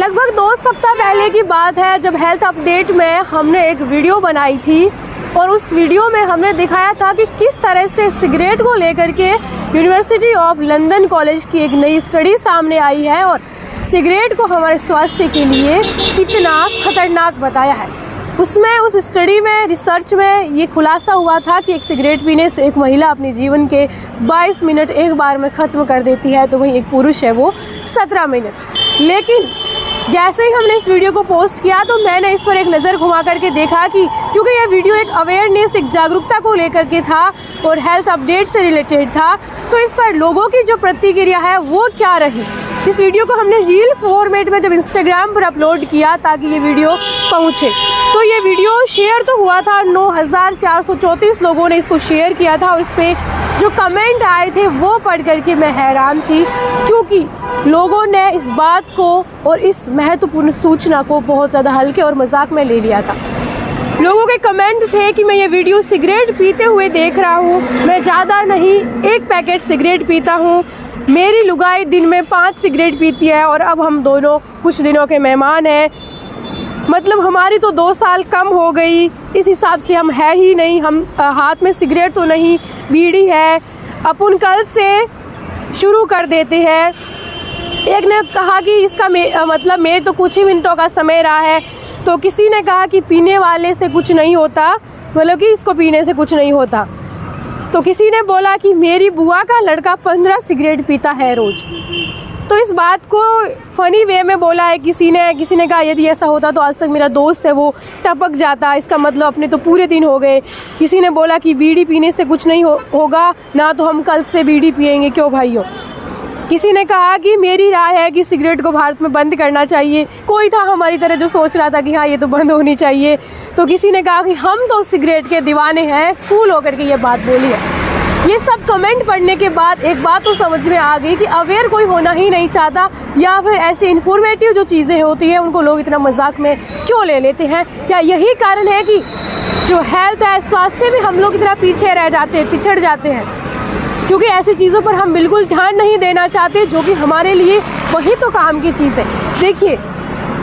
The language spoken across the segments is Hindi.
लगभग 2 सप्ताह पहले की बात है जब हेल्थ अपडेट में हमने एक वीडियो बनाई थी और उस वीडियो में हमने दिखाया था कि किस तरह से सिगरेट को लेकर के यूनिवर्सिटी ऑफ लंदन कॉलेज की एक नई स्टडी सामने आई है और सिगरेट को हमारे स्वास्थ्य के लिए कितना खतरनाक बताया है। उसमें उस स्टडी में रिसर्च में ये खुलासा हुआ था कि एक सिगरेट पीने से एक महिला अपने जीवन के 22 मिनट एक बार में ख़त्म कर देती है, तो वहीं एक पुरुष है वो 17 मिनट। लेकिन जैसे ही हमने इस वीडियो को पोस्ट किया तो मैंने इस पर एक नज़र घुमा करके देखा कि क्योंकि यह वीडियो एक अवेयरनेस, एक जागरूकता को लेकर के था और हेल्थ अपडेट से रिलेटेड था, तो इस पर लोगों की जो प्रतिक्रिया है वो क्या रही। इस वीडियो को हमने रील फॉर्मेट में जब इंस्टाग्राम पर अपलोड किया ताकि ये वीडियो पहुँचे, तो ये वीडियो शेयर तो हुआ था, 9434 लोगों ने इसको शेयर किया था और इस पर जो कमेंट आए थे वो पढ़ करके मैं हैरान थी, क्योंकि लोगों ने इस बात को और इस महत्वपूर्ण सूचना को बहुत ज़्यादा हल्के और मजाक में ले लिया था। लोगों के कमेंट थे कि मैं ये वीडियो सिगरेट पीते हुए देख रहा हूँ, मैं ज़्यादा नहीं 1 पैकेट सिगरेट पीता हूँ, मेरी लुगाई दिन में 5 सिगरेट पीती है और अब हम दोनों कुछ दिनों के मेहमान हैं, मतलब हमारी तो 2 साल कम हो गई, इस हिसाब से हम है ही नहीं, हम हाथ में सिगरेट तो नहीं, बीड़ी है, अपन कल से शुरू कर देते हैं। एक ने कहा कि इसका मतलब मेरे तो कुछ ही मिनटों का समय रहा है, तो किसी ने कहा कि पीने वाले से कुछ नहीं होता, मतलब कि इसको पीने से कुछ नहीं होता। तो किसी ने बोला कि मेरी बुआ का लड़का 15 सिगरेट पीता है रोज़। तो इस बात को फ़नी वे में बोला है किसी ने कहा यदि ऐसा होता तो आज तक मेरा दोस्त है वो टपक जाता, इसका मतलब अपने तो पूरे दिन हो गए। किसी ने बोला कि बीड़ी पीने से कुछ नहीं होगा ना, तो हम कल से बीड़ी पिएंगे क्यों भाइयों। किसी ने कहा कि मेरी राय है कि सिगरेट को भारत में बंद करना चाहिए। कोई था हमारी तरह जो सोच रहा था कि हाँ ये तो बंद होनी चाहिए। तो किसी ने कहा कि हम तो सिगरेट के दीवाने हैं, कूल होकर के ये बात बोली है। ये सब कमेंट पढ़ने के बाद एक बात तो समझ में आ गई कि अवेयर कोई होना ही नहीं चाहता, या फिर ऐसे इन्फॉर्मेटिव जो चीज़ें होती हैं उनको लोग इतना मजाक में क्यों ले लेते हैं। या यही कारण है कि जो हेल्थ है, स्वास्थ्य में हम लोग इतना पीछे रह जाते हैं, पिछड़ जाते हैं, क्योंकि ऐसी चीज़ों पर हम बिल्कुल ध्यान नहीं देना चाहते जो कि हमारे लिए वही तो काम की चीज़ है। देखिए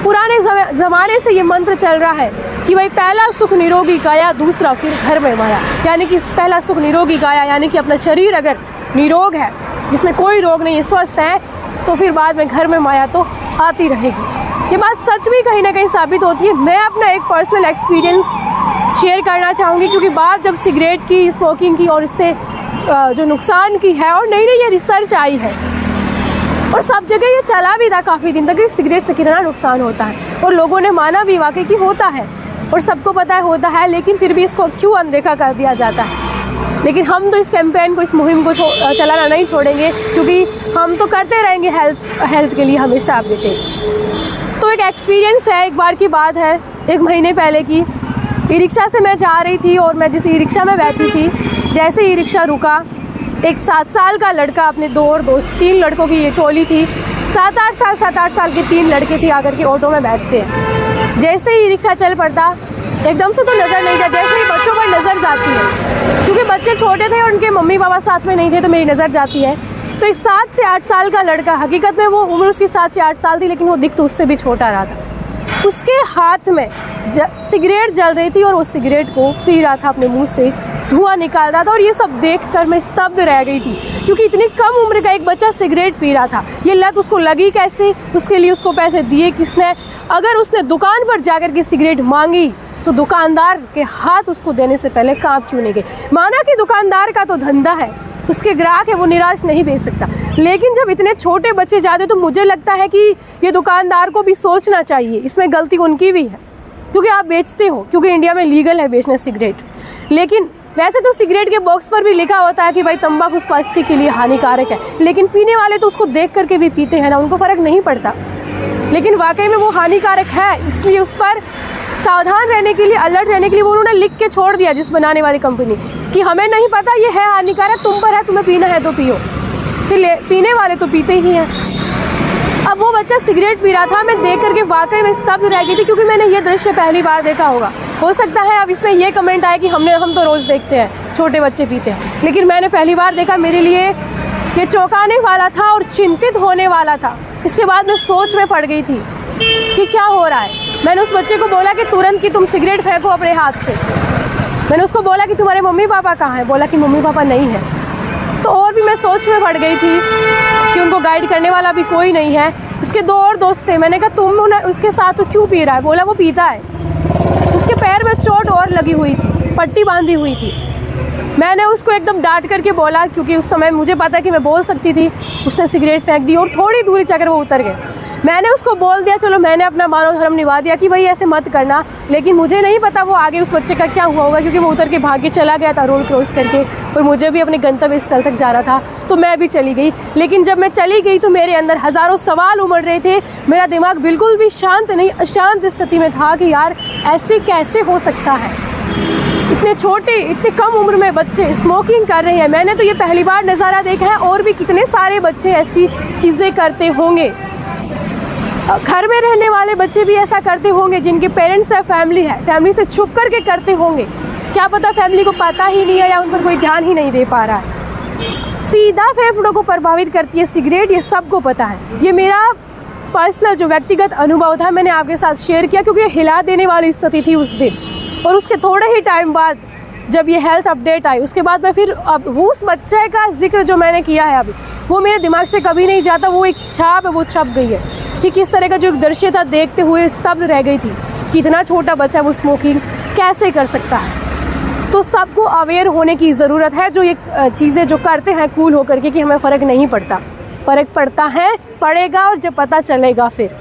पुराने ज़माने से ये मंत्र चल रहा है कि भाई पहला सुख निरोगी काया, दूसरा फिर घर में माया। यानी कि पहला सुख निरोगी काया, यानी कि अपना शरीर अगर निरोग है, जिसमें कोई रोग नहीं है, स्वस्थ है, तो फिर बाद में घर में माया तो आती रहेगी। ये बात सच भी कहीं ना कहीं साबित होती है। मैं अपना एक पर्सनल एक्सपीरियंस शेयर करना चाहूँगी, क्योंकि बात जब सिगरेट की, स्मोकिंग की और इससे जो नुकसान की है, और नई ये रिसर्च आई है और सब जगह ये चला भी था काफ़ी दिन तक कि सिगरेट से कितना नुकसान होता है, और लोगों ने माना भी वाकई कि होता है और सबको पता है होता है, लेकिन फिर भी इसको क्यों अनदेखा कर दिया जाता है। लेकिन हम तो इस कैंपेन को, इस मुहिम को चलाना नहीं छोड़ेंगे, क्योंकि हम तो करते रहेंगे हेल्थ के लिए हमेशा अपडेट। तो एक एक्सपीरियंस है, एक बार की बात है, 1 महीने पहले की। ई रिक्शा से मैं जा रही थी और मैं जिस ई रिक्शा में बैठी थी, जैसे ई रिक्शा रुका, एक 7 साल का लड़का अपने 2 और दोस्त, 3 लड़कों की ये टोली थी, 7-8 साल के 3 लड़के थे, आकर के ऑटो में बैठते हैं। जैसे ही ई रिक्शा चल पड़ता, एकदम से तो नज़र नहीं जाती, जैसे ही बच्चों पर नज़र जाती है, क्योंकि बच्चे छोटे थे और उनके मम्मी पापा साथ में नहीं थे, तो मेरी नज़र जाती है। तो एक 7 से 8 साल का लड़का, हकीकत में वो उम्र उसकी 7 से 8 साल थी, लेकिन वो दिख तो उससे भी छोटा रहा था। उसके हाथ में सिगरेट जल रही थी और वो सिगरेट को पी रहा था, अपने मुंह से धुआं निकाल रहा था, और ये सब देखकर मैं स्तब्ध रह गई थी, क्योंकि इतनी कम उम्र का एक बच्चा सिगरेट पी रहा था। ये लत उसको लगी कैसे, उसके लिए उसको पैसे दिए किसने? अगर उसने दुकान पर जाकर के सिगरेट मांगी तो दुकानदार के हाथ उसको देने से पहले कांप क्यों नहीं गए? माना कि दुकानदार का तो धंधा है, उसके ग्राहक है, वो निराश नहीं बेच सकता, लेकिन जब इतने छोटे बच्चे जाते तो मुझे लगता है कि ये दुकानदार को भी सोचना चाहिए, इसमें गलती उनकी भी है, क्योंकि आप बेचते हो, क्योंकि इंडिया में लीगल है बेचना सिगरेट। लेकिन वैसे तो सिगरेट के बॉक्स पर भी लिखा होता है कि भाई तंबाकू स्वास्थ्य के लिए हानिकारक है, लेकिन पीने वाले तो उसको देख करके भी पीते हैं ना, उनको फ़र्क नहीं पड़ता। लेकिन वाकई में वो हानिकारक है, इसलिए उस पर सावधान रहने के लिए, अलर्ट रहने के लिए वो उन्होंने लिख के छोड़ दिया, जिस बनाने वाली कंपनी, कि हमें नहीं पता ये है हानिकारक, तुम पर है, तुम्हें पीना है तो पियो। फिर पीने वाले तो पीते ही हैं। अब वो बच्चा सिगरेट पी रहा था, मैं देख करके वाकई में स्तब्ध रह गई थी, क्योंकि मैंने ये दृश्य पहली बार देखा होगा। हो सकता है अब इसमें ये कमेंट आए कि हम तो रोज़ देखते हैं छोटे बच्चे पीते हैं, लेकिन मैंने पहली बार देखा। मेरे लिए ये चौंकाने वाला था और चिंतित होने वाला था। इसके बाद मैं सोच में पड़ गई थी कि क्या हो रहा है। मैंने उस बच्चे को बोला कि तुरंत कि तुम सिगरेट फेंको अपने हाथ से। मैंने उसको बोला कि तुम्हारे मम्मी पापा कहाँ हैं, बोला कि मम्मी पापा नहीं है। तो और भी मैं सोच में पड़ गई थी कि उनको गाइड करने वाला भी कोई नहीं है। उसके 2 और दोस्त थे, मैंने कहा तुम उसके साथ तो क्यों पी रहा है, बोला वो पीता है। उसके पैर में चोट और लगी हुई थी, पट्टी बांधी हुई थी। मैंने उसको एकदम डांट करके बोला, क्योंकि उस समय मुझे पता कि मैं बोल सकती थी। उसने सिगरेट फेंक दी और थोड़ी दूरी जाकर वो उतर गए। मैंने उसको बोल दिया, चलो मैंने अपना मानव धर्म निभा दिया कि भाई ऐसे मत करना, लेकिन मुझे नहीं पता वो आगे उस बच्चे का क्या हुआ होगा, क्योंकि वो उतर के भाग के चला गया था रोड क्रॉस करके, और मुझे भी अपने गंतव्य स्थल तक जाना था, तो मैं भी चली गई। लेकिन जब मैं चली गई तो मेरे अंदर हज़ारों सवाल उमड़ रहे थे। मेरा दिमाग बिल्कुल भी शांत नहीं, अशांत स्थिति में था कि यार ऐसे कैसे हो सकता है। इतने छोटे, इतने कम उम्र में बच्चे स्मोकिंग कर रहे हैं। मैंने तो ये पहली बार नज़ारा देखा है, और भी कितने सारे बच्चे ऐसी चीज़ें करते होंगे। घर में रहने वाले बच्चे भी ऐसा करते होंगे, जिनके पेरेंट्स है, फैमिली से छुप कर के करते होंगे। क्या पता फैमिली को पता ही नहीं है या उन पर कोई ध्यान ही नहीं दे पा रहा है। सीधा फेफड़ों को प्रभावित करती है सिगरेट, ये सबको पता है। ये मेरा पर्सनल जो व्यक्तिगत अनुभव था, मैंने आपके साथ शेयर किया, क्योंकि हिला देने वाली स्थिति थी उस दिन। और उसके थोड़े ही टाइम बाद जब ये हेल्थ अपडेट आई, उसके बाद मैं फिर अब उस बच्चे का जिक्र जो मैंने किया है अभी, वो मेरे दिमाग से कभी नहीं जाता। वो एक छाप है, वो छप गई है कि किस तरह का जो एक दृश्य था, देखते हुए स्तब्ध रह गई थी कि इतना छोटा बच्चा वो स्मोकिंग कैसे कर सकता है। तो सबको अवेयर होने की ज़रूरत है, जो ये चीज़ें जो करते हैं कूल होकर के, कि हमें फ़र्क नहीं पड़ता। फ़र्क पड़ता है, पड़ेगा, और जब पता चलेगा फिर